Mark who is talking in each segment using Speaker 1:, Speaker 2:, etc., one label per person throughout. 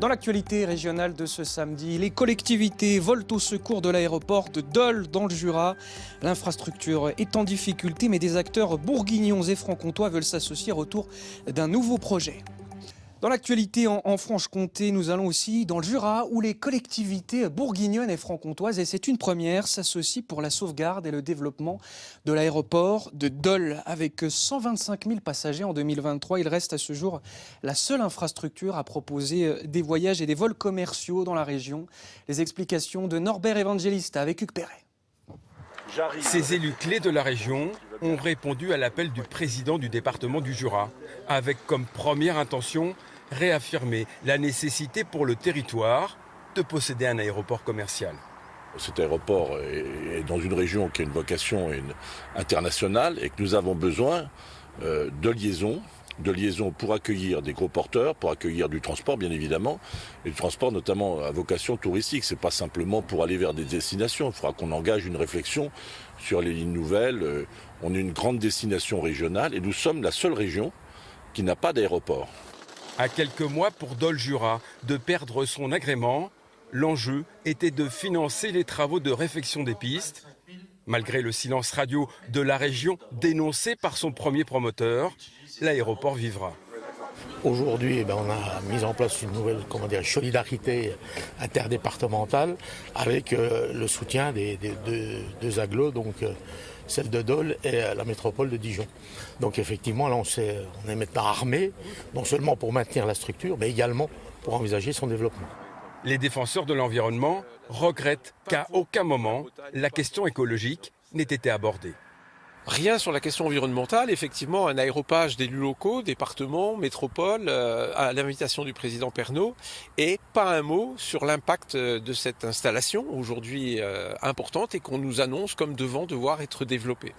Speaker 1: Dans l'actualité régionale de ce samedi, les collectivités volent au secours de l'aéroport de Dole dans le Jura. L'infrastructure est en difficulté, mais des acteurs bourguignons et franc-comtois veulent s'associer autour d'un nouveau projet. Dans l'actualité en Franche-Comté, nous allons aussi dans le Jura où les collectivités bourguignonnes et franc-comtoises, et c'est une première, s'associent pour la sauvegarde et le développement de l'aéroport de Dole. Avec 125 000 passagers en 2023, il reste à ce jour la seule infrastructure à proposer des voyages et des vols commerciaux dans la région. Les explications de Norbert Evangelista avec Hugues Perret.
Speaker 2: Ces élus clés de la région ont répondu à l'appel du président du département du Jura, avec comme première intention réaffirmer la nécessité pour le territoire de posséder un aéroport commercial.
Speaker 3: Cet aéroport est dans une région qui a une vocation internationale et que nous avons besoin de liaisons pour accueillir des gros porteurs, pour accueillir du transport bien évidemment, et du transport notamment à vocation touristique. C'est pas simplement pour aller vers des destinations, il faudra qu'on engage une réflexion sur les lignes nouvelles. On est une grande destination régionale et nous sommes la seule région qui n'a pas d'aéroport.
Speaker 2: À quelques mois pour Dole Jura de perdre son agrément, l'enjeu était de financer les travaux de réfection des pistes. Malgré le silence radio de la région dénoncé par son premier promoteur, l'aéroport vivra.
Speaker 4: Aujourd'hui, on a mis en place une nouvelle solidarité interdépartementale avec le soutien des deux agglos, donc celle de Dole et la métropole de Dijon. Donc effectivement, là, on est maintenant armé, non seulement pour maintenir la structure, mais également pour envisager son développement.
Speaker 2: Les défenseurs de l'environnement regrettent qu'à aucun moment la question écologique n'ait été abordée.
Speaker 5: Rien sur la question environnementale, effectivement un aéropage d'élus locaux, départements, métropole, à l'invitation du président Pernaut, et pas un mot sur l'impact de cette installation aujourd'hui importante et qu'on nous annonce comme devant devoir être développée.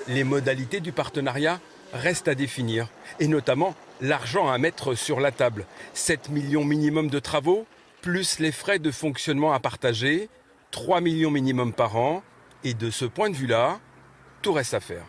Speaker 2: Les modalités du partenariat restent à définir, et notamment l'argent à mettre sur la table. 7 millions minimum de travaux, plus les frais de fonctionnement à partager, 3 millions minimum par an, et de ce point de vue-là, tout reste à faire.